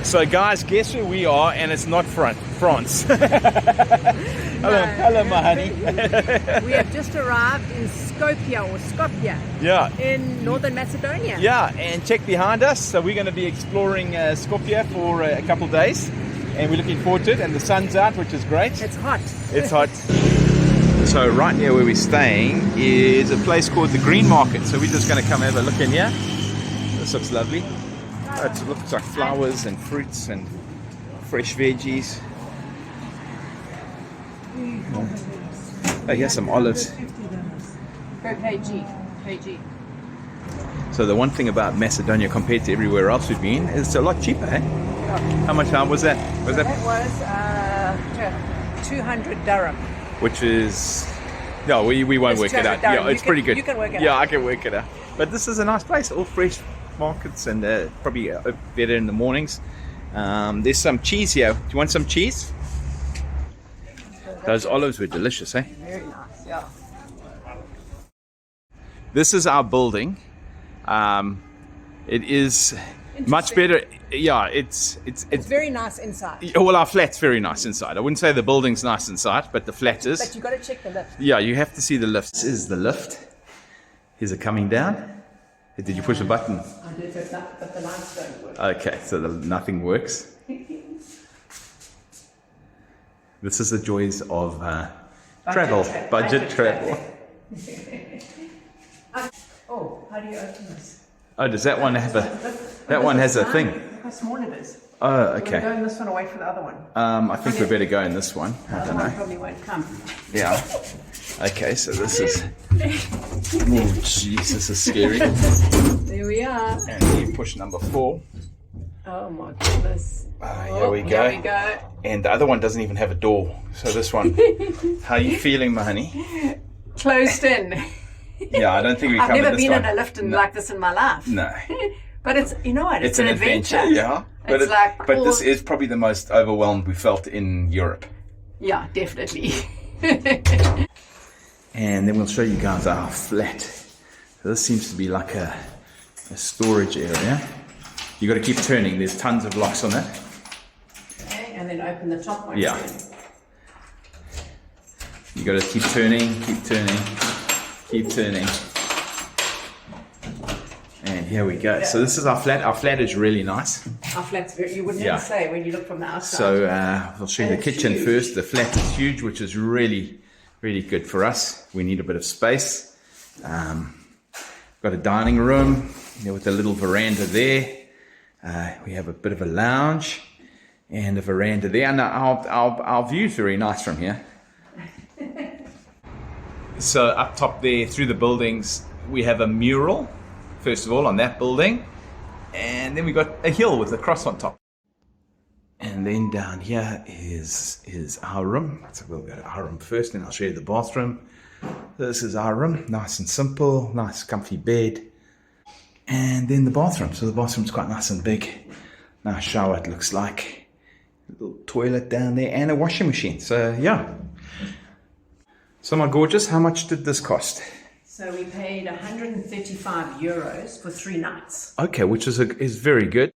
So guys, guess where we are, and it's not France. Hello, my honey. We have just arrived in Skopje Yeah. in Northern Macedonia. Yeah, and check behind us. So we're going to be exploring Skopje for a couple of days, and we're looking forward to it. And the sun's out, which is great. It's hot. It's hot. So right near where we're staying is a place called the Green Market. So we're just going to come have a look in here. This looks lovely. It looks like flowers and fruits and fresh veggies. Oh, here's some olives. Per kg. So the one thing about Macedonia compared to everywhere else we've been is it's a lot cheaper, eh? How much was that? That was 200 dirham. Which is... No, we won't work it out. Dirham. Yeah, it's pretty good. You can work it out. Yeah, I can work it out. But this is a nice place. All fresh markets and probably better in the mornings. There's some cheese here. Do you want some cheese? Those olives were delicious, eh? Very nice, yeah. This is our building. It is much better. Yeah, it's very nice inside. Well, our flat's very nice inside. I wouldn't say the building's nice inside, but the flat is. But you got to check the lift. Yeah, you have to see the lift. This is the lift. Is it coming down? Did you push a button? I did, but the lights don't work. Okay, so nothing works. This is the joys of travel, budget travel. Oh, how do you open this? Oh, does that one have a? That one has a thing. Look how small it is. Oh, We're okay. going this one away from the other one. I think we better go in this one. I don't The other one know. probably won't come. Yeah. Okay, so this is. Oh, jeez, this is scary. There we are. And you push number 4. Oh my goodness. Here we go. Here we go. And the other one doesn't even have a door. So this one. How are you feeling, my honey? Closed in. Yeah, I don't think we I've come never in this been one. in a lift like this in my life. No. But it's, you know what, it's an adventure. Yeah. But, It's like but all- this is probably the most overwhelmed we felt in Europe. Yeah, definitely. And then we'll show you guys our flat. So this seems to be like a storage area. You got to keep turning. There's tons of locks on it. Okay, and then open the top one. Yeah. You got to keep turning, keep turning. And here we go. So this is our flat. Our flat is really nice. Our flat's very, you wouldn't Yeah. even say when you look from the outside. So I'll show you the It's kitchen huge. first. The flat is huge, which is really, really good for us. We need a bit of space. Got a dining room with a little veranda there. We have a bit of a lounge and a veranda there. And our view is very nice from here. So up top there, through the buildings, we have a mural, first of all, on that building. And then we got a hill with a cross on top. And then down here is our room. So we'll go to our room first, and I'll show you the bathroom. This is our room, nice and simple, nice comfy bed. And then the bathroom. So the bathroom's quite nice and big. Nice shower, it looks like. A little toilet down there and a washing machine. So yeah. So my gorgeous, how much did this cost? So we paid 135 euros for 3 nights. Okay, which is very good.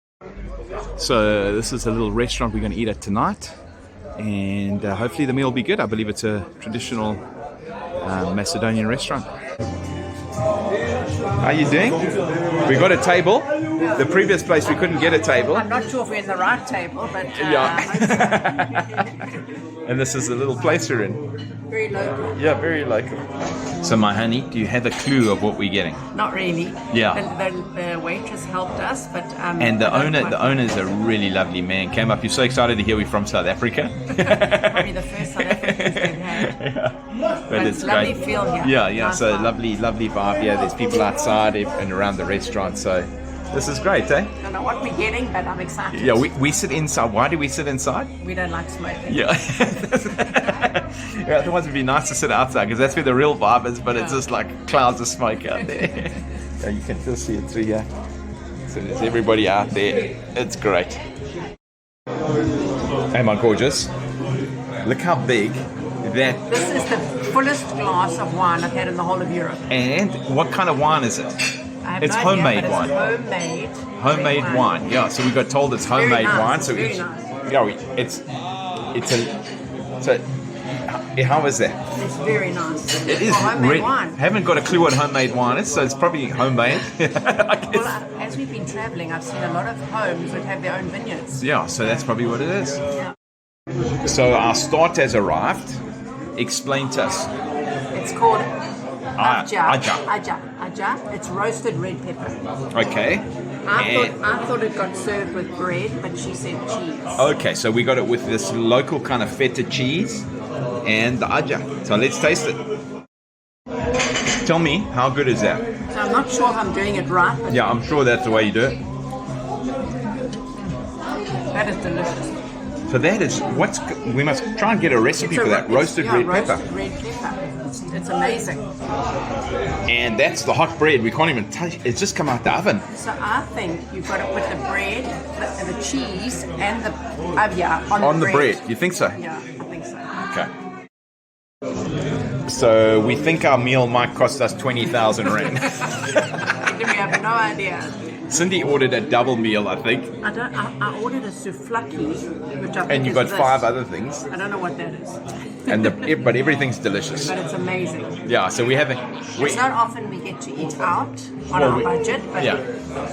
So this is a little restaurant we're going to eat at tonight, and hopefully the meal will be good. I believe it's a traditional Macedonian restaurant. How are you doing? We got a table. The previous place we couldn't get a table. I'm not sure if we're in the right table, but Yeah. And this is the little place we're in. very local. Yeah, very local. So my honey, do you have a clue of what we're getting? Not really. Yeah. The waitress helped us, but And the I don't owner, quite- the owner's a really lovely man. Came up. You're so excited to hear we're from South Africa. probably the first South Africans they've had. But it's lovely great. feel here. Yeah, yeah. Nice So vibe. lovely vibe here. There's people outside and around the restaurant. So this is great, eh? I don't know what we're getting, but I'm excited. Yeah, we sit inside. Why do we sit inside? We don't like smoking. Yeah. Yeah, otherwise it'd be nice to sit outside because that's where the real vibe is. But it's just like clouds of smoke out there. Yeah, you can still see it through here. So there's everybody out there. It's great. Hey, my gorgeous. Look how big that. This is the fullest glass of wine I've had in the whole of Europe. And what kind of wine is it? have It's no homemade idea, but wine. It's Homemade wine. Yeah. So we got told it's homemade nice, wine. So very we, nice. yeah, it's a. So how is that? It's very nice. It is. For homemade wine. Haven't got a clue what homemade wine is, so it's probably homemade. I guess. Well, as we've been traveling, I've seen a lot of homes that have their own vineyards. Yeah. So that's probably what it is. Yeah. So our start has arrived. Explain to us. It's called Aja. Aja. It's roasted red pepper. Okay. I thought it got served with bread, but she said cheese. Okay, so we got it with this local kind of feta cheese and the aja. So let's taste it. Tell me, how good is that? So I'm not sure if I'm doing it right, but Yeah, I'm sure that's the way you do it. that is delicious. So that is we must try and get a recipe for that roasted red pepper. Red pepper. It's amazing. And that's the hot bread. We can't even touch. It's just come out the oven. So I think you've got it with the bread, the cheese, and the on the bread. You think so? Yeah, I think so. Okay. So we think our meal might cost us 20,000 rand. We have no idea. Cindy ordered a double meal, I think. I ordered a souvlaki, which I think And you is got this. 5 other things. I don't know what that is. But everything's delicious. But it's amazing. Yeah, so we have It's not often we get to eat out on our budget, but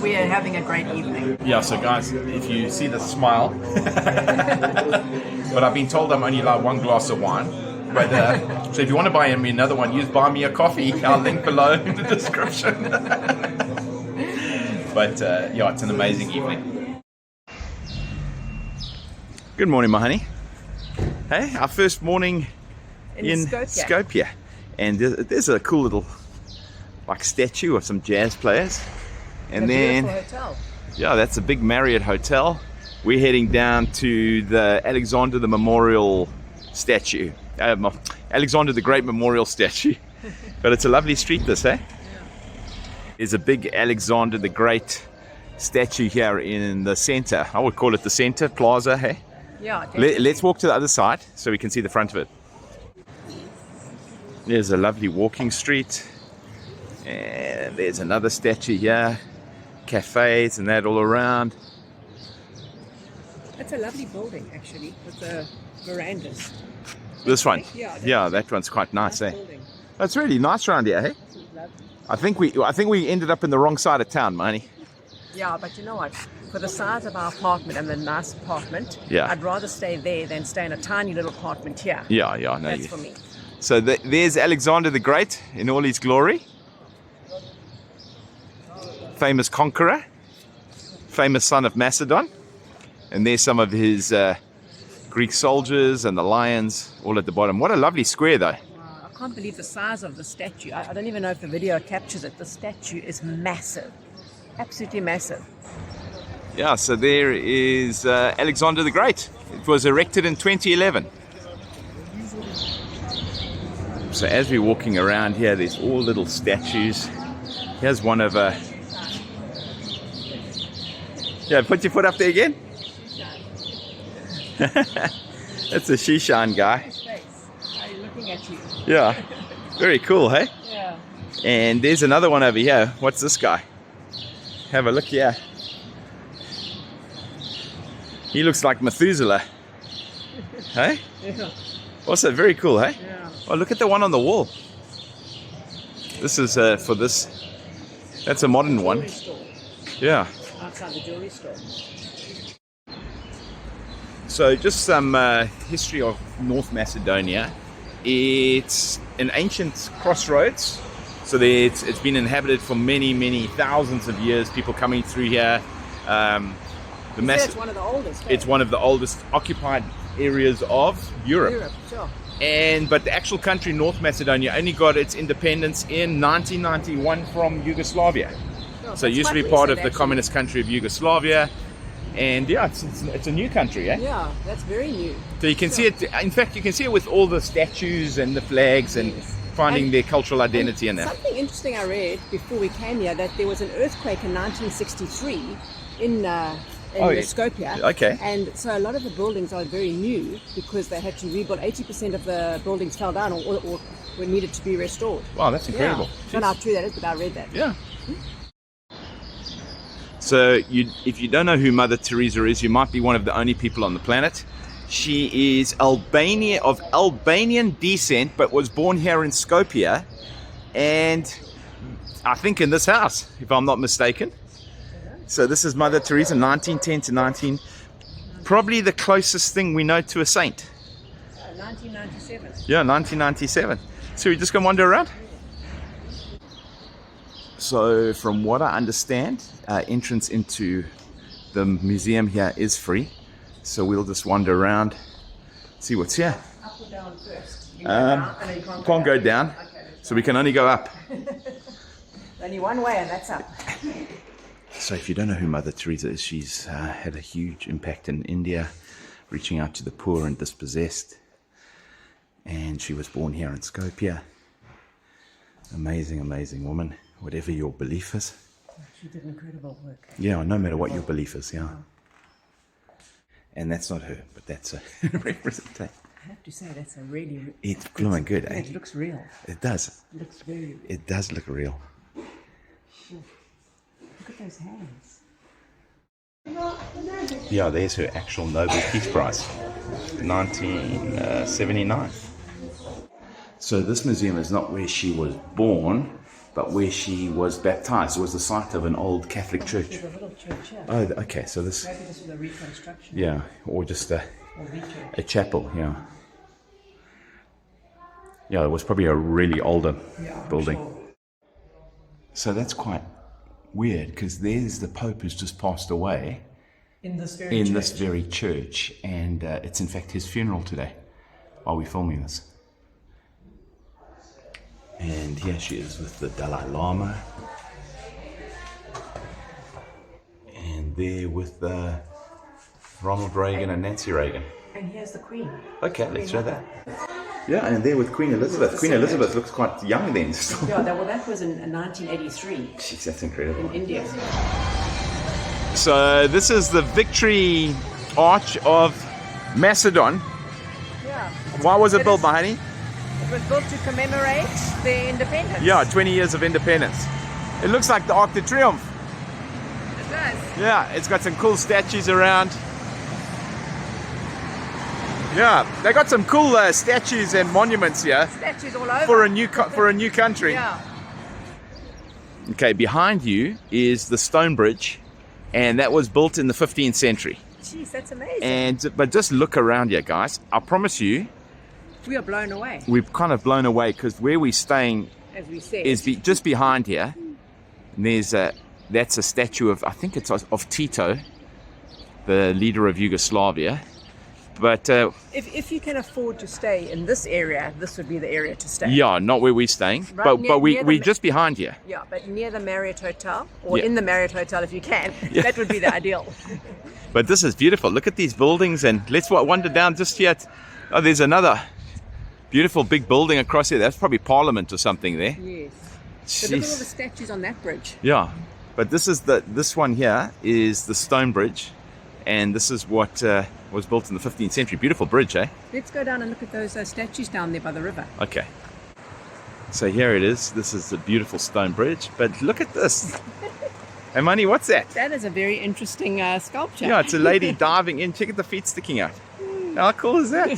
we are having a great evening. Yeah, so guys, if you see the smile, but I've been told I'm only allowed 1 glass of wine. But so if you want to buy me another one, buy me a coffee. I'll link below in the description. But yeah, it's an amazing evening. Good morning, my honey. Hey, our first morning in Skopje. And there's a cool little statue of some jazz players. And then, hotel. Yeah, that's a big Marriott hotel. We're heading down to the Alexander the Memorial statue. Alexander the Great Memorial statue. But it's a lovely street, this, eh? There's a big Alexander the Great statue here in the center. I would call it the center plaza, hey? Yeah. Let's walk to the other side so we can see the front of it. There's a lovely walking street. And there's another statue here. Cafes and that all around. It's a lovely building, actually, with the verandas. This one? Yeah, that one's quite nice, eh? Building. That's really nice around here, hey? I think we ended up in the wrong side of town, money. Yeah, but you know what? For the size of our apartment and the nice apartment, Yeah. I'd rather stay there than stay in a tiny little apartment here. Yeah, I know. That's for me. So there's Alexander the Great in all his glory. Famous conqueror. Famous son of Macedon. And there's some of his Greek soldiers and the lions all at the bottom. What a lovely square, though. Wow, I can't believe the size of the statue. I don't even know if the video captures it. The statue is massive. Absolutely massive. Yeah, so there is Alexander the Great. It was erected in 2011. So as we're walking around here, there's all little statues. Here's one of yeah, put your foot up there again. That's a Shishan guy. Are you looking at you? Yeah, very cool, hey? Yeah. And there's another one over here. What's this guy? Have a look here. He looks like Methuselah. Hey? Yeah. Also very cool, hey? Yeah. Oh, look at the one on the wall. This is for this. That's a modern one. Store. Yeah. Outside the jewelry store. So just some history of North Macedonia. It's an ancient crossroads. So it's been inhabited for many thousands of years. People coming through here. It's one of the oldest. It's one of the oldest occupied areas of Europe. Europe, sure. But the actual country, North Macedonia, only got its independence in 1991 from Yugoslavia. Sure. So it used to be part of the communist country of Yugoslavia. And yeah, it's a new country, eh? Yeah, that's very new. So you can see it, in fact, you can see it with all the statues and the flags and finding their cultural identity in that. Something interesting I read before we came here, that there was an earthquake in 1963 in Skopje. Okay. And so a lot of the buildings are very new because they had to rebuild. 80% of the buildings fell down or were needed to be restored. Wow, that's incredible. Yeah. I don't know how true that is, but I read that. Yeah. So if you don't know who Mother Teresa is, you might be one of the only people on the planet. She is of Albanian descent, but was born here in Skopje, and I think in this house, if I'm not mistaken. So this is Mother Teresa, 1910 to 19, probably the closest thing we know to a saint. 1997. Yeah, 1997. So we just gonna wander around? So from what I understand, entrance into the museum here is free. So we'll just wander around, see what's here. Up or down first? You Can't go down, Okay. so we can only go up. Only one way, and that's up. So if you don't know who Mother Teresa is, she's had a huge impact in India, reaching out to the poor and dispossessed. And she was born here in Skopje. Amazing, amazing woman, whatever your belief is. She did incredible work. Yeah, no matter what your belief is, yeah. And that's not her, but that's a representation. I have to say, that's a really... It's blooming good, eh? It looks real. It does. It looks very real. It does look real. Look at those hands. Yeah, there's her actual Nobel Peace Prize, 1979. So this museum is not where she was born, but where she was baptized. It was the site of an old Catholic church. There's a little church here. Oh, okay, so this... Maybe this is a reconstruction. Yeah, or just a chapel, yeah. Yeah, it was probably a really older building. Sure. So that's quite weird, because there's the Pope who's just passed away In this very church, and it's in fact his funeral today, while we're filming this. And here she is with the Dalai Lama, and there with Ronald Reagan and Nancy Reagan. And here's the Queen. Okay, let's show that. Yeah, and there with Queen Elizabeth. Queen Elizabeth looks quite young then. Yeah, that was in 1983. Jeez, that's incredible. In India. So this is the Victory Arch of Macedon. Yeah. Why was it built, my honey? It was built to commemorate their independence. Yeah, 20 years of independence. It looks like the Arc de Triomphe. It does. Yeah, it's got some cool statues around. Yeah, they got some cool statues and monuments here Statues all over. for a new country. Yeah. Okay, behind you is the stone bridge, and that was built in the 15th century. Jeez, that's amazing. But just look around here, guys. I promise you, We are blown away, we've kind of blown away, because where we're staying as we said. is just behind here. And that's a statue of, I think it's of Tito, the leader of Yugoslavia. But If you can afford to stay in this area, this would be the area to stay. yeah, not where we're staying, Right but near we're the- just behind here. Yeah, but near the Marriott Hotel, or Yeah. in the Marriott Hotel if you can, that would be the ideal. But this is beautiful. Look at these buildings, and let's wander down just yet. Oh, there's another beautiful big building across here. That's probably Parliament or something there. Yes. But look at all Jeez. the statues on that bridge. Yeah, but this one here is the stone bridge, and this is what was built in the 15th century. Beautiful bridge, eh? Let's go down and look at those statues down there by the river. Okay. So here it is. This is a beautiful stone bridge, but look at this. Hey, Money, what's that? That is a very interesting sculpture. Yeah, it's a lady diving in. Check out the feet sticking out. How cool is that?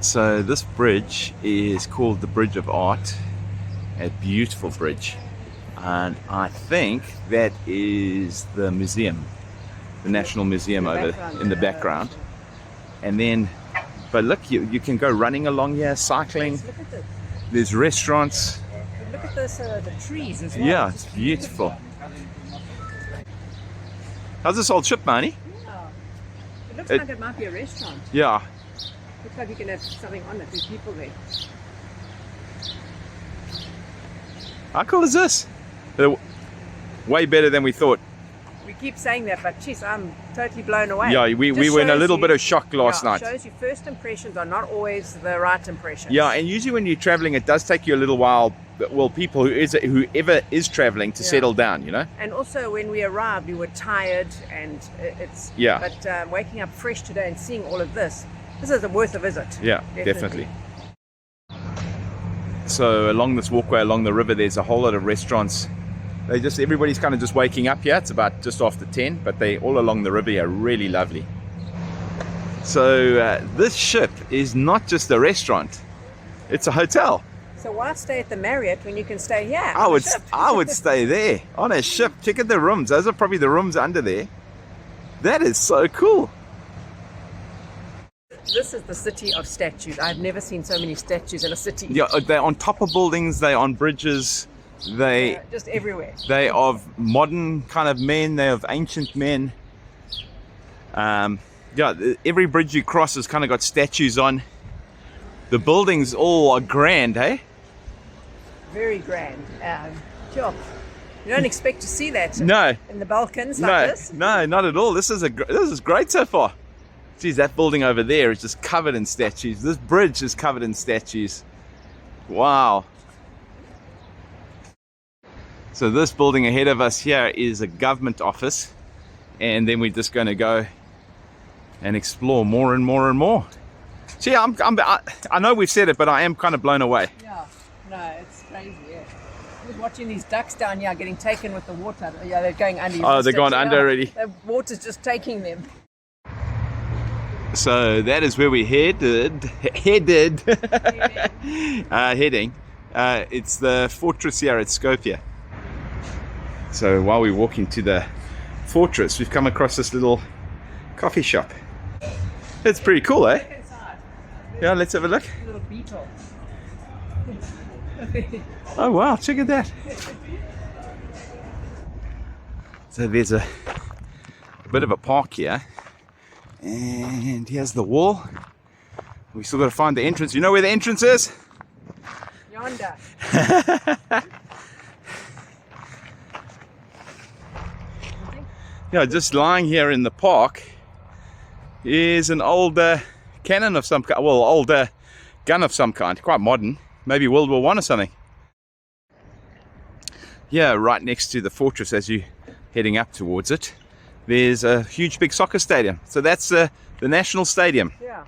So this bridge is called the Bridge of Art, a beautiful bridge, and I think that is the museum, the National Museum over in the background. And then, but look, you can go running along here, cycling. Look at this. There's restaurants. Look at this, the trees as well. Yeah, it's beautiful. How's this old ship, Marnie? Yeah. It looks like it might be a restaurant. Yeah. Looks like you can have something on it. There's people there. How cool is this? They're way better than we thought. We keep saying that, but geez, I'm totally blown away. Yeah, we Just were in a shows little you- bit of shock last yeah, night. Shows you first impressions are not always the right impressions. Yeah, and usually when you're traveling, it does take you a little while. Well, people whoever is traveling to settle down, you know. And also, when we arrived, we were tired, and it's Yeah. But waking up fresh today and seeing all of this is worth a visit. Yeah, definitely. So along this walkway along the river, there's a whole lot of restaurants Everybody's kind of just waking up here. It's about just after 10, but they all along the river here, really lovely. So this ship is not just a restaurant, it's a hotel. So why stay at the Marriott when you can stay here? I would stay there on a ship. Check out the rooms. Those are probably the rooms under there. That is so cool. This is the city of statues. I've never seen so many statues in a city. Yeah, they're on top of buildings, they're on bridges, just everywhere. They of modern kind of men, they're of ancient men. Yeah, every bridge you cross has kind of got statues on. The buildings all are grand, hey? Very grand. Sure. You don't expect to see that No. in the Balkans like this. No, not at all. This is great so far. Geez, that building over there is just covered in statues. This bridge is covered in statues. Wow. So this building ahead of us here is a government office, and then we're just going to go and explore more and more and more. See, I know we've said it, but I am kind of blown away. Yeah, no, it's crazy. Yeah. I was watching these ducks down here getting taken with the water. Yeah, they're going under. Oh, they're going under already. The water's just taking them. So that is where we heading. It's the fortress here at Skopje. So while we're walking to the fortress, we've come across this little coffee shop. It's pretty cool, eh? Yeah, let's have a look. A little beetle. Oh wow, check at that. So there's a bit of a park here. And here's the wall. We still got to find the entrance. You know where the entrance is? Yonder. Yeah, just lying here in the park is an old cannon of some kind. Well, old gun of some kind. Quite modern. Maybe World War I or something. Yeah, right next to the fortress as you're heading up towards it, there's a huge big soccer stadium. So that's the national stadium. Yeah.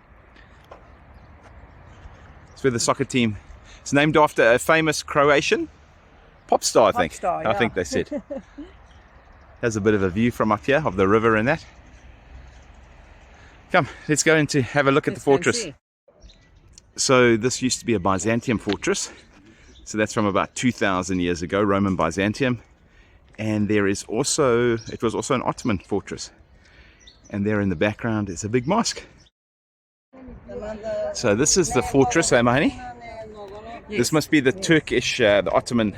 It's where the soccer team, it's named after a famous Croatian pop star, I think. Star, yeah. I think they said. Has a bit of a view from up here of the river and that. Come, let's go in to have a look at the fortress. So this used to be a Byzantium fortress. So that's from about 2,000 years ago, Roman Byzantium. And there is also, it was also an Ottoman fortress. And there in the background is a big mosque. So this is the fortress, Mahani? Yes. This must be the Turkish, the Ottoman,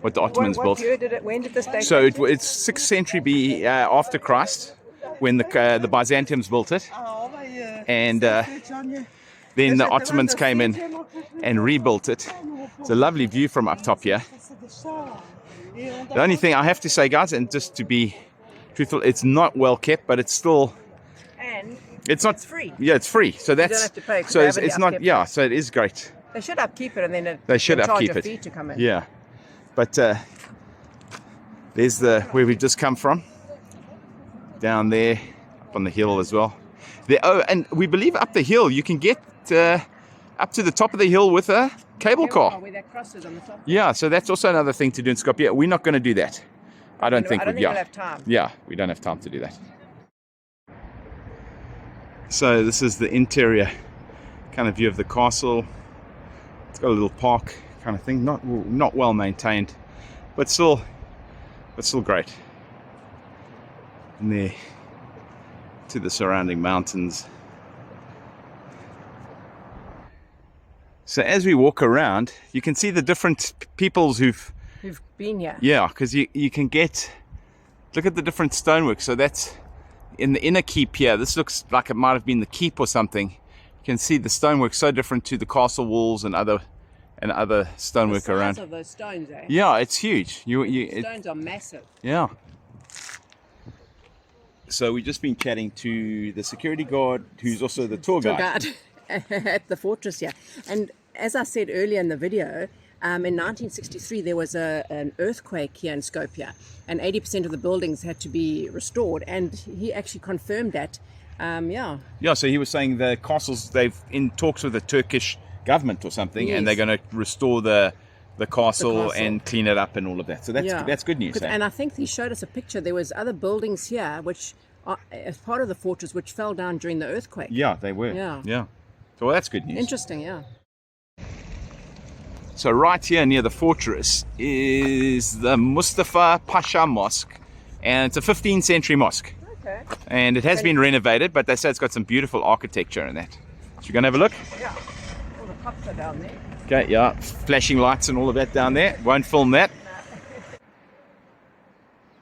what the Ottomans built. When did this date? So it's 6th century B after Christ, when the Byzantiums built it. And then the Ottomans came in and rebuilt it. It's a lovely view from up top here. The only thing I have to say, guys, and just to be truthful, it's not well kept, but it's still. And it's free. Yeah, it's free. So that's. You don't have to pay. So it's not. Yeah, so it is great. They should upkeep it, and then they should upkeep charge it. A fee to come in. Yeah, but there's where we've just come from. Down there, up on the hill as well. And we believe up the hill you can get up to the top of the hill with a cable car. Where that crosses on the top. Yeah, so that's also another thing to do in Skopje. We're not going to do that. I don't think we'll have time. Yeah, we don't have time to do that. So this is the interior kind of view of the castle. It's got a little park kind of thing, not well maintained, but still great. And there to the surrounding mountains. So as we walk around, you can see the different peoples who've been here. Yeah, because you can look at the different stonework. So that's in the inner keep here. This looks like it might have been the keep or something. You can see the stonework so different to the castle walls and other stonework around. The size of those stones, eh? Yeah, it's huge. Stones are massive. Yeah. So we've just been chatting to the security guard, who's also the tour guide. At the fortress here. And as I said earlier in the video, in 1963 there was an earthquake here in Skopje, and 80% of the buildings had to be restored, and he actually confirmed that. Yeah, so he was saying the castles, they've in talks with the Turkish government or something, yes. And they're going to restore the the castle and clean it up and all of that. So that's good news. And I think he showed us a picture. There was other buildings here which are as part of the fortress which fell down during the earthquake. Yeah, they were. Yeah. So that's good news. Interesting, yeah. So right here near the fortress is the Mustafa Pasha Mosque, and it's a 15th century mosque. Okay. And it has been renovated, but they say it's got some beautiful architecture in that. So you're going to have a look? Yeah. All the cups are down there. Okay, yeah. Flashing lights and all of that down there. Won't film that.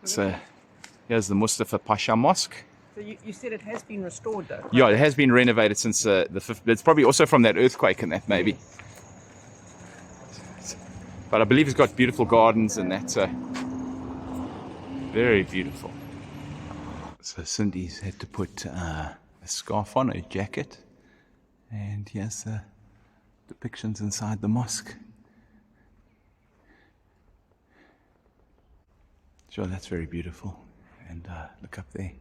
So here's the Mustafa Pasha Mosque. So you said it has been restored though? Yeah, it has been renovated since the 5th. It's probably also from that earthquake and that maybe. But I believe it's got beautiful gardens and that, so very beautiful. So Cindy's had to put a scarf on, a jacket, and here's the depictions inside the mosque. Sure, that's very beautiful. And look up there,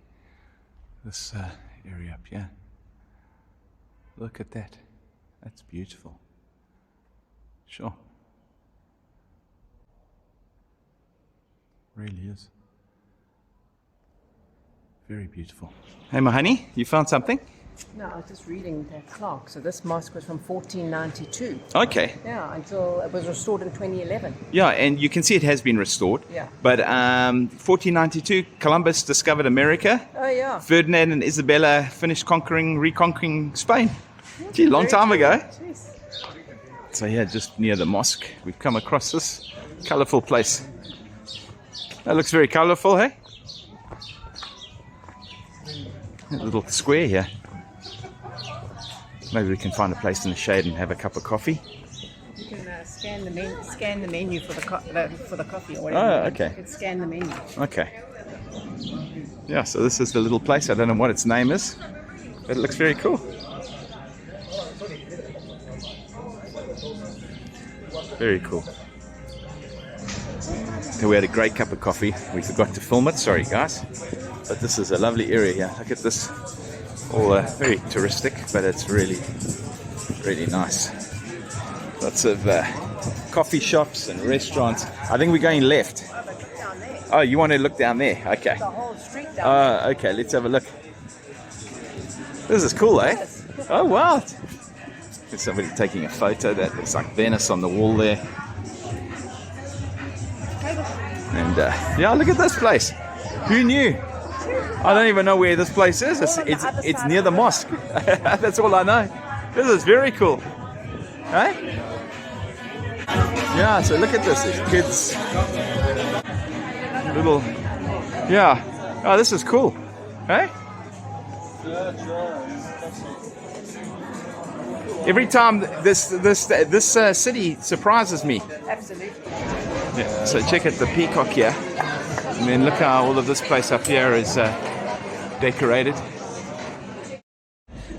this area up here. Look at that. That's beautiful. Sure. Really is. Very beautiful. Hey, my honey, you found something? No, I was just reading that clock. So this mosque was from 1492. Okay. Yeah, until it was restored in 2011. Yeah, and you can see it has been restored. Yeah. But 1492, Columbus discovered America. Oh, yeah. Ferdinand and Isabella finished reconquering Spain. Gee, long time ago. Jeez. So yeah, just near the mosque, we've come across this colourful place. That looks very colourful, hey? A little square here. Maybe we can find a place in the shade and have a cup of coffee. You can scan the menu for the coffee or whatever. Oh, okay. You can scan the menu. Okay. Yeah, so this is the little place. I don't know what its name is, but it looks very cool. Very cool. So we had a great cup of coffee. We forgot to film it. Sorry, guys. But this is a lovely area here. Look at this. All very touristic, but it's really, really nice. Lots of coffee shops and restaurants. I think we're going left. Oh, you want to look down there? Okay. The whole street down there. Okay, let's have a look. This is cool, eh? Oh, wow. There's somebody taking a photo. That looks like Venice on the wall there. And yeah, look at this place. Who knew? I don't even know where this place is. It's near the mosque. That's all I know. This is very cool. Hey? Yeah, so look at this. There's kids. Little. Yeah. Oh, this is cool. Hey? Every time this city surprises me. Absolutely. Yeah, so check out the peacock here. And then look how all of this place up here is decorated.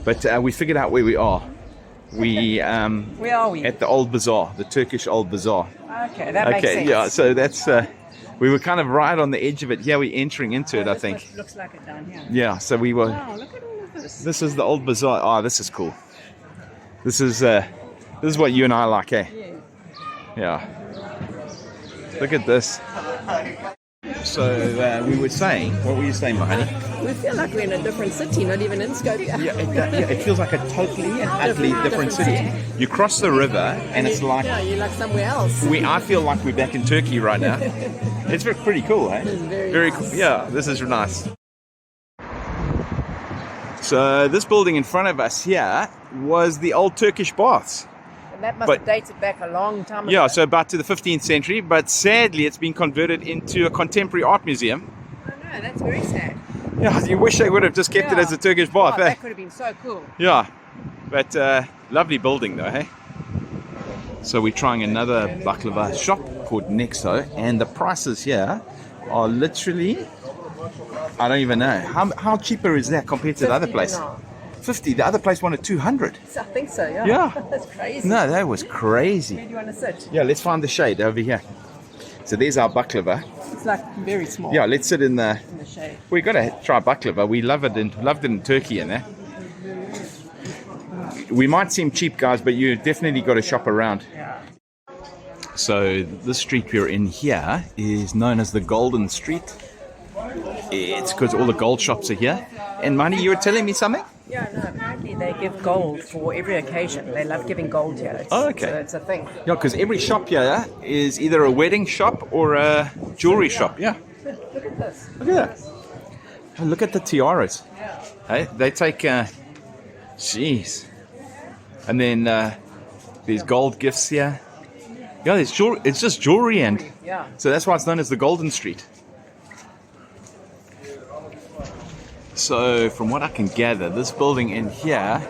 But we figured out where we are. Where are we? At the Old Bazaar, the Turkish Old Bazaar. Okay, that makes sense. Yeah, so that's, we were kind of right on the edge of it. Yeah, we're entering into it, I think. Looks like it down here. Yeah, so we were... Wow, look at all of this. This is the Old Bazaar. Oh, this is cool. This is what you and I like, eh? Yeah. Look at this. So we were saying, what were you saying, my honey? We feel like we're in a different city, not even in Skopje. Yeah, it feels like a totally and utterly different city. You cross the river and it's like... Yeah, you're like somewhere else. I feel like we're back in Turkey right now. It's pretty cool, eh? Very cool. Yeah, this is nice. So this building in front of us here was the old Turkish Baths. And that must have dated back a long time ago. Yeah, so about to the 15th century, but sadly it's been converted into a contemporary art museum. Oh no, that's very sad. Yeah, you wish they would have just kept it as a Turkish bath, eh? That could have been so cool. Yeah, but lovely building though, hey? So we're trying another baklava shop called Nexo, and the prices here are literally, I don't even know. How cheaper is that compared to the other place? 50. The other place wanted 200. I think so, yeah. Yeah. That's crazy. No, that was crazy. Where do you want to sit? Yeah, let's find the shade over here. So there's our baklava. It's like very small. Yeah, let's sit in the shade. We got to try baklava. We loved it in Turkey and that. We might seem cheap, guys, but you definitely got to shop around. Yeah. So this street we're in here is known as the Golden Street. It's because all the gold shops are here. And Mani, you were telling me something? Yeah, no, apparently they give gold for every occasion. They love giving gold here. Okay. So it's a thing. Yeah, because every shop here is either a wedding shop or a jewelry shop. Yeah. Look at this. Look at that. Oh, look at the tiaras. Hey, they take, jeez. And then these gold gifts here. Yeah, it's just jewelry, and so that's why it's known as the Golden Street. So from what I can gather, this building in here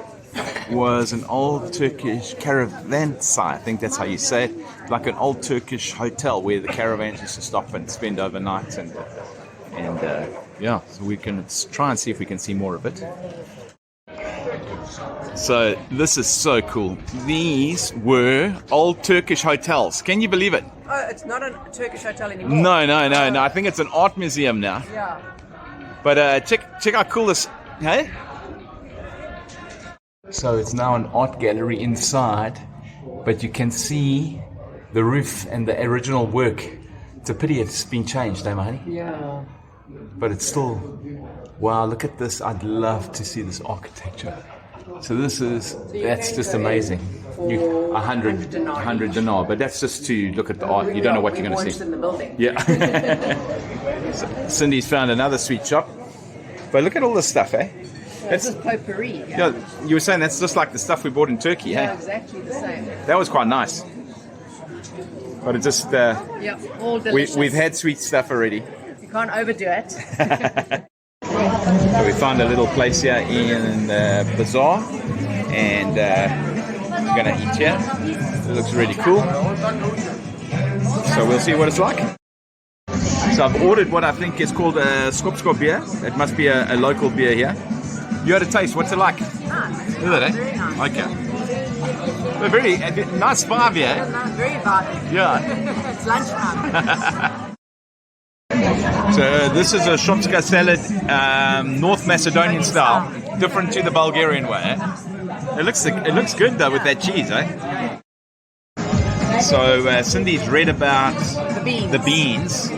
was an old Turkish caravanserai. I think that's how you say it. Like an old Turkish hotel where the caravans used to stop and spend overnight. And yeah, so we can try and see if we can see more of it. So this is so cool. These were old Turkish hotels. Can you believe it? Oh, it's not a Turkish hotel anymore. No. I think it's an art museum now. Yeah. But check how cool this, hey? So it's now an art gallery inside, but you can see the roof and the original work. It's a pity it's been changed, eh, Mahani? Yeah. But it's still, wow, look at this. I'd love to see this architecture. So that's just amazing. 100 dinar, but that's just to look at the art. You don't know what you're going to see. In the building. Yeah. So Cindy's found another sweet shop. But look at all this stuff, eh? This is potpourri. Yeah, you were saying that's just like the stuff we bought in Turkey, Yeah, eh? exactly the same. That was quite nice. But it just, all delicious. we've had sweet stuff already. You can't overdo it. So we found a little place here in the bazaar, and we're going to eat here. It looks really cool. So we'll see what it's like. So I've ordered what I think is called a Skopje beer. It must be a local beer here. You had a taste. What's it like? Nice. Is it, eh? Very nice. Okay. A very nice vibe here. Very vibey. Yeah. It's lunchtime. So this is a shopska salad, North Macedonian style, different to the Bulgarian way. Eh? It looks good though with that cheese, eh? So Cindy's read about the beans. The beans.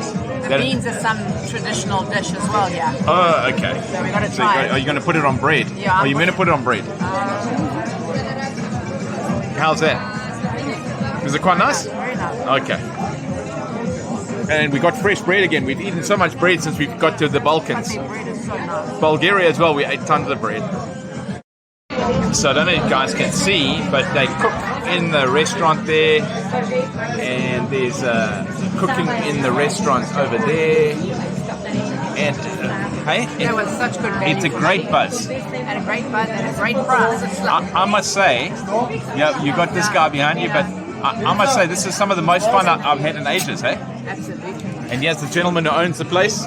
The beans are some traditional dish as well, yeah. Oh, okay. So we got to try. Are you going to put it on bread? Yeah. Are you going to put it on bread? How's that? Is it quite nice? Very nice. Okay. And we got fresh bread again. We've eaten so much bread since we got to the Balkans. Bread is so nice. Bulgaria as well, we ate tons of bread. So I don't know if you guys can see, but they cook in the restaurant there. And there's cooking in the restaurant over there. And hey, That was such good value. it's a great buzz. And a great buzz and a great price. I must say, yeah, you got this guy behind you, but I must say this is some of the most fun I've had in ages, hey? Absolutely. And here's the gentleman who owns the place.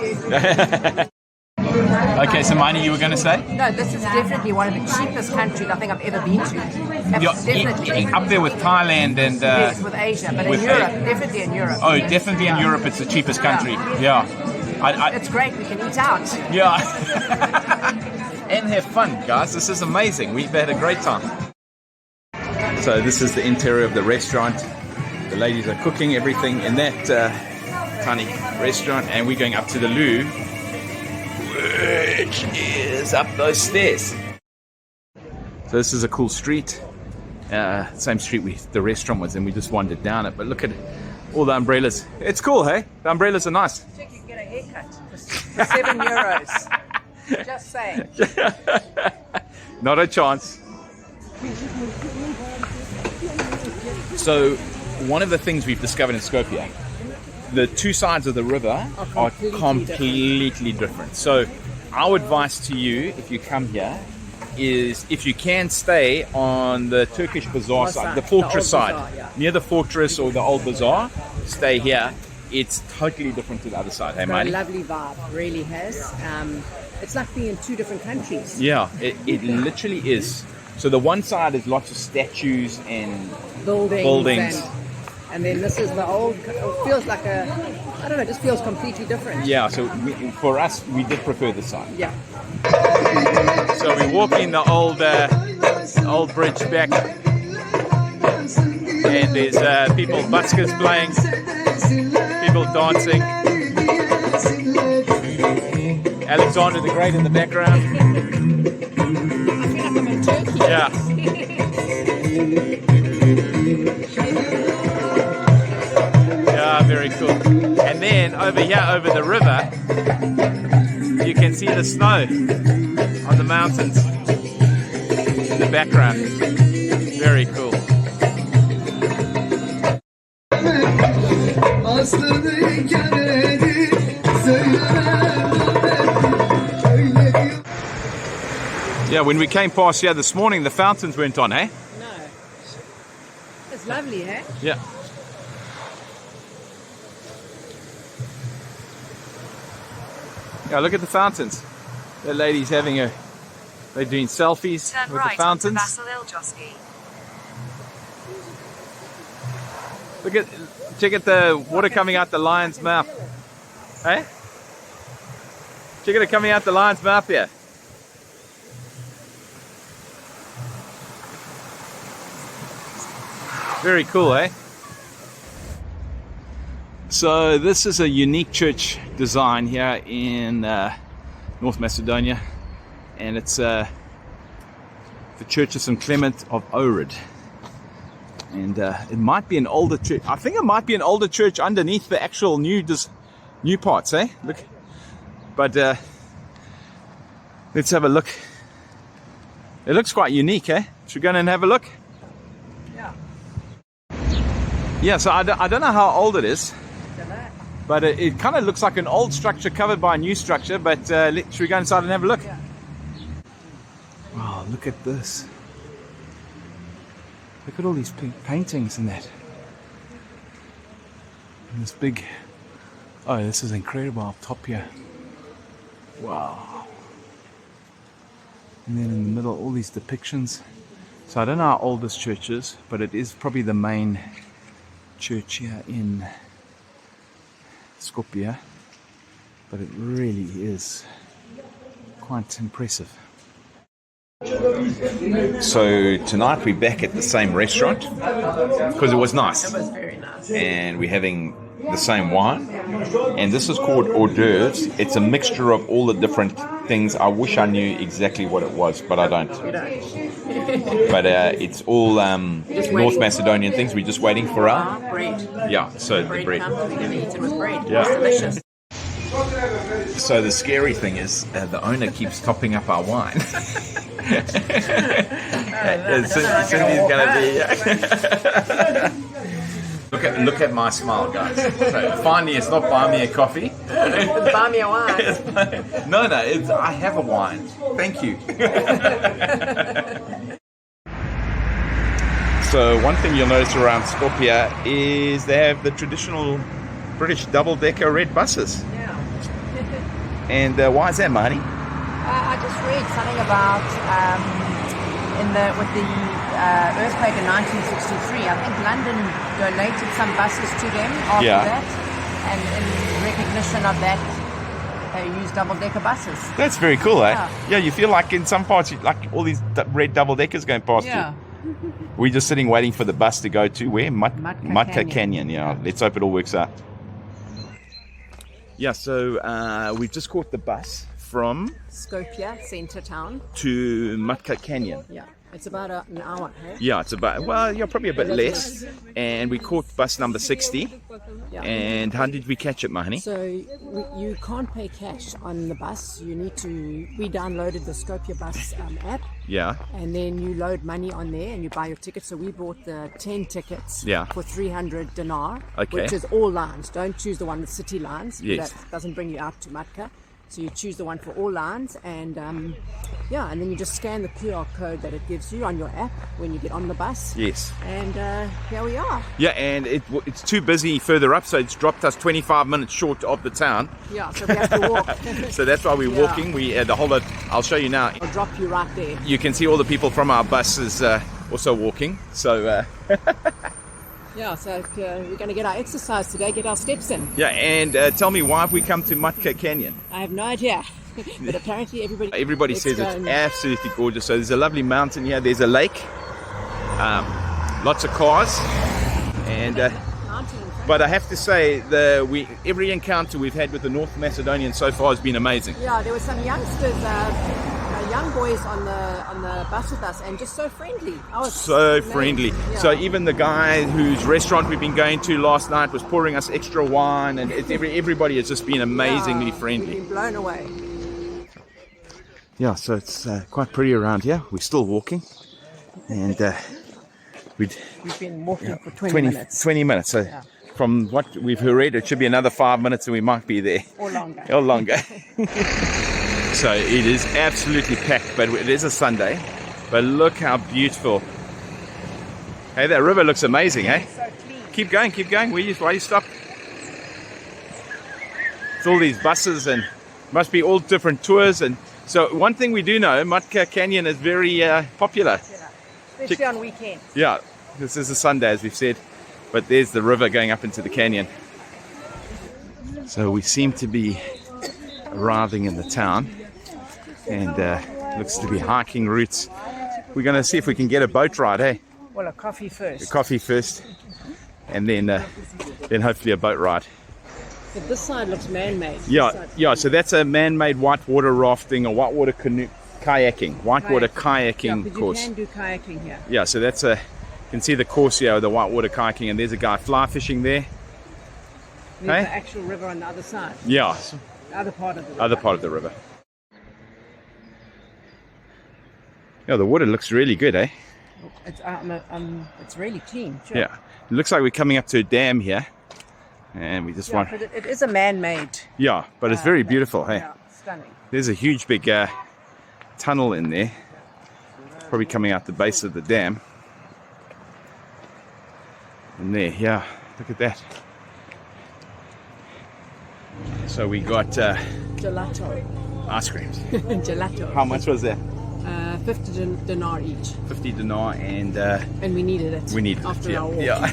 Okay, so Maini, you were going to say? No, this is definitely one of the cheapest countries I think I've ever been to. You're Definitely. up there with Thailand and... Yes, with Asia, but in Europe, definitely in Europe. Oh, definitely in Europe, it's the cheapest country. Yeah. It's great, we can eat out. Yeah. And have fun, guys. This is amazing. We've had a great time. So this is the interior of the restaurant. The ladies are cooking everything in that tiny restaurant, and we're going up to the loo, which is up those stairs. So this is a cool street. Same street the restaurant was in. We just wandered down it, but look at all the umbrellas. It's cool, hey? The umbrellas are nice. Check, you can get a haircut for €7. Just saying. Not a chance. So, one of the things we've discovered in Skopje, the two sides of the river are completely different. So, our advice to you, if you come here, is if you can stay on the Turkish Bazaar side, the fortress side, near the fortress or the Old Bazaar, stay here. It's totally different to the other side. Hey, It's got Marty? a lovely vibe, really has. It's like being in two different countries. Yeah, it literally is. So the one side is lots of statues and buildings. And then this is the old, it feels like I don't know, it just feels completely different. Yeah, so for us, we did prefer this side. Yeah. So we're walking the old bridge back And there's people, buskers playing, people dancing. Alexander the Great in the background. I feel like I'm in Turkey. Yeah. Yeah, very cool. And then over here, over the river, you can see the snow on the mountains in the background. Very cool. Yeah, when we came past here this morning, the fountains weren't on, eh? No. It's lovely, eh? Yeah. Yeah, look at the fountains. The lady's having a... They're doing selfies Turn with right the fountains. Look at... Check out the water coming out the lion's mouth. Hey? Check it coming out the lion's mouth here. Very cool, eh? So this is a unique church design here in North Macedonia, and it's the Church of St. Clement of Ohrid. And it might be an older church. I think it might be an older church underneath the actual new parts, eh? Look, but let's have a look. It looks quite unique, eh? Should we go in and have a look? Yeah, so I don't know how old it is, but it kind of looks like an old structure covered by a new structure, but should we go inside and have a look? Yeah. Wow, look at this. Look at all these paintings and that. And this big... Oh, this is incredible up top here. Wow. And then in the middle, all these depictions. So I don't know how old this church is, but it is probably the main church here in Skopje, but it really is quite impressive. So tonight we're back at the same restaurant because it was nice. It was very nice. And we're having the same wine, and this is called hors d'oeuvres. It's a mixture of all the different things. I wish I knew exactly what it was, but I don't. You don't. But it's all North Macedonian things. We're just waiting for our bread. Yeah, so the bread. Comes, we're going to eat it with bread. Yeah. It's delicious. So the scary thing is the owner keeps topping up our wine. Cindy's going to be... Look at my smile, guys. So finally, it's not buy me a coffee. Buy me a wine. No, I have a wine. Thank you. So one thing you'll notice around Skopje is they have the traditional British double-decker red buses. Yeah. And why is that, Marty? I just read something about with the earthquake in 1963. I think London donated some buses to them after that, and in recognition of that, they use double-decker buses. That's very cool, eh? Yeah. Yeah, you feel like in some parts, like all these red double-deckers going past you. We're just sitting waiting for the bus to go to where? Matka Canyon. Yeah, let's hope it all works out. Yeah, so we've just caught the bus from Skopje, centre town, to Matka Canyon. Yeah, it's about an hour. Hey? Yeah, it's about, well, yeah, probably a bit less. And we caught bus number 60. Yeah. And how did we catch it, Mahani? So you can't pay cash on the bus. You need to. We downloaded the Skopje Bus app. Yeah. And then you load money on there and you buy your ticket. So we bought the 10 tickets for 300 dinar, which is all lines. Don't choose the one with city lines. Yes. That doesn't bring you out to Matka. So you choose the one for all lines, and and then you just scan the QR code that it gives you on your app when you get on the bus. Yes. And here we are. Yeah, and it's too busy further up, so it's dropped us 25 minutes short of the town. Yeah, so we have to walk. So that's why we're walking. We the whole lot. I'll show you now. I'll drop you right there. You can see all the people from our buses also walking. So. Yeah, so we're going to get our exercise today, get our steps in. Yeah, and tell me, why have we come to Matka Canyon? I have no idea, but apparently everybody says it's absolutely gorgeous. So there's a lovely mountain here, there's a lake, lots of cars, And but I have to say, every encounter we've had with the North Macedonians so far has been amazing. Yeah, there were some youngsters, young boys on the bus with us, and just so friendly. So friendly. Yeah. So even the guy whose restaurant we've been going to last night was pouring us extra wine, and everybody has just been amazingly friendly. We've been blown away. Yeah, so it's quite pretty around here. We're still walking, and we've been walking for 20 minutes. 20 minutes. So from what we've heard, it should be another 5 minutes and we might be there. Or longer. Or longer. So it is absolutely packed, but it is a Sunday. But look how beautiful. Hey, that river looks amazing, eh? So clean. Keep going, keep going. Why you stop? It's all these buses and must be all different tours. And so one thing we do know, Matka Canyon is very popular. Especially on weekends. Yeah, this is a Sunday, as we've said. But there's the river going up into the canyon. So we seem to be arriving in the town. And looks to be hiking routes. We're going to see if we can get a boat ride, eh? Well, a coffee first. A coffee first. And then hopefully a boat ride. So this side looks man-made. Yeah, so that's a man-made whitewater rafting or whitewater canoe kayaking. Whitewater kayaking course. You can do kayaking here. Yeah, so that's you can see the course here, the whitewater kayaking, and there's a guy fly fishing there. There's the actual river on the other side. Yeah. The other part of the river. Other part of the river. Yeah, the water looks really good, eh? It's really clean. Sure. Yeah, it looks like we're coming up to a dam here, and we just want. But it is a man-made. Yeah, but it's very beautiful, hey. Yeah, stunning. There's a huge big tunnel in there, probably coming out the base of the dam. And there, yeah, look at that. So we got gelato. Ice creams. Gelato. How much was that? 50 dinar each. 50 dinar, and we needed it. We needed after it. our walk. Yeah.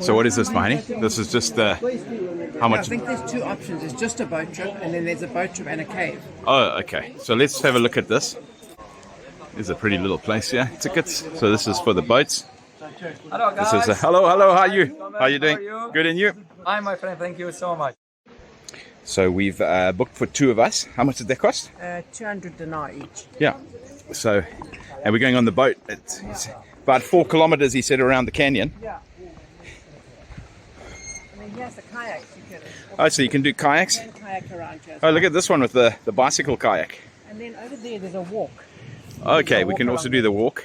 So what is this, Mahoney? This is just how much? I think there's two options. There's just a boat trip, and then there's a boat trip and a cave. Oh, okay. So let's have a look at this. There's a pretty little place here. Tickets. So this is for the boats. Hello, guys. This is hello. How are you? How are you doing? Good, and you? Hi, my friend. Thank you so much. So we've booked for two of us. How much did that cost? 200 dinar each. Yeah. So, and we're going on the boat. It's about 4 kilometers, he said, around the canyon. Yeah. And then here's the kayaks. Oh, so you can do kayaks? You can kayak around here. Oh, look at this one with the bicycle kayak. And then over there's a walk. Okay, we can also do the walk.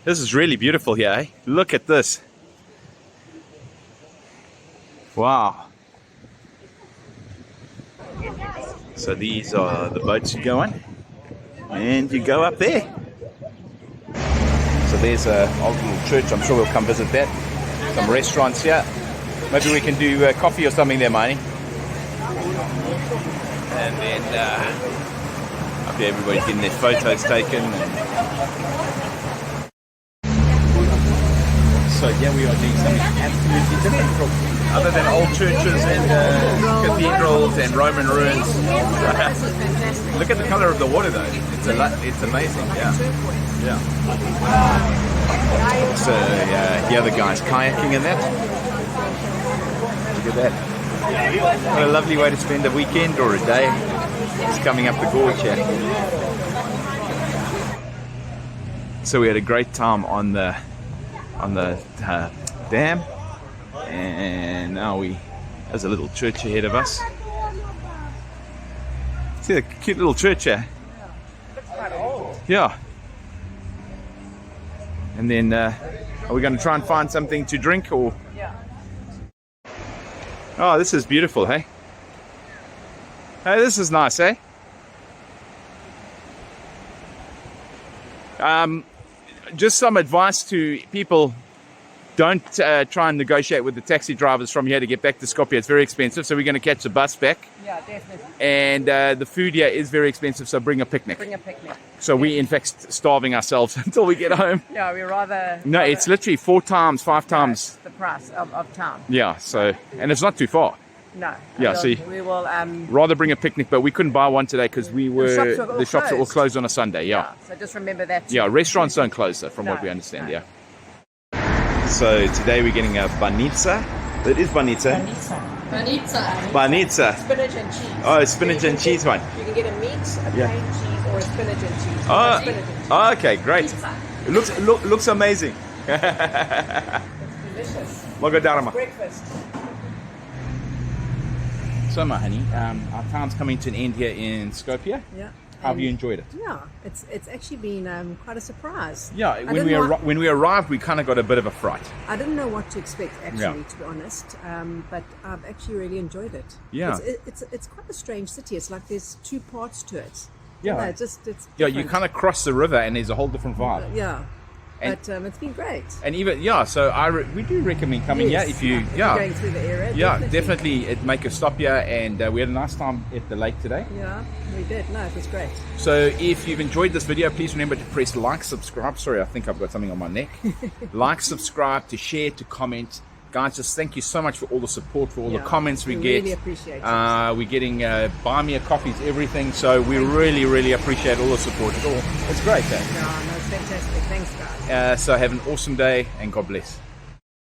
This is really beautiful here, eh? Look at this. Wow. So these are the boats you go on, and you go up there. So there's a old little church. I'm sure we'll come visit that. Some restaurants here. Maybe we can do coffee or something there, Marnie. And then up here, everybody's getting their photos taken. So yeah, we are doing something absolutely different from other than old churches and cathedrals and Roman ruins. Look at the color of the water, though. It's amazing. Yeah. So here the guys kayaking and that. Look at that. What a lovely way to spend a weekend or a day. Just coming up the gorge here. So we had a great time on the dam, and now there's a little church ahead of us. See the cute little church here? Looks quite old. Yeah. And then are we going to try and find something to drink, or? Yeah. Oh, this is beautiful, hey? Hey, this is nice, eh? Just some advice to people: don't try and negotiate with the taxi drivers from here to get back to Skopje. It's very expensive, so we're going to catch the bus back. Yeah, definitely. And the food here is very expensive, so bring a picnic. Bring a picnic. So we're in fact starving ourselves until we get home. Yeah, we rather. No, it's literally 4 times, 5 times. The price of town. Yeah, so, and it's not too far. No. Yeah, see. We will. Rather bring a picnic, but we couldn't buy one today because the shops are all closed. closed on a Sunday. Yeah. So just remember that. Yeah, restaurants don't close though, from what No, we understand. no. Yeah. So today we're getting a banitsa. It is banitsa. Banitsa. Spinach and cheese. Oh, spinach and cheese one. You can get a meat, a Yeah. plain cheese, or a spinach and cheese. Oh, Spinach and cheese. oh, okay, great. It looks amazing. Delicious. Mogadharma. Breakfast. So, my honey, our time's coming to an end here in Skopje. Yeah. How have And you enjoyed it? Yeah, it's actually been quite a surprise. Yeah, I when didn't know- when we arrived, we kind of got a bit of a fright. I didn't know what to expect actually, Yeah. to be honest. But I've actually really enjoyed it. Yeah. It's quite a strange city. It's like there's two parts to it. Yeah. No, it's Yeah, you different. kind of cross the river and there's a whole different vibe. Yeah. And- But it's been great. And even so we do recommend coming Yes, here if you if you're going through the area. yeah, definitely make a stop here. And we had a nice time at the lake today. Yeah, we did. No, it was great. So if you've enjoyed this video, please remember to press like, subscribe. Sorry, I think I've got something on my neck. Like, subscribe, to share, to comment. Guys, just thank you so much for all the support, for all the Yeah, comments we we get. really appreciate it. We're getting buy me a coffees, everything. So we really, really appreciate all the support. It's great, eh? Yeah, no, it's fantastic. Thanks, guys. So have an awesome day and God bless.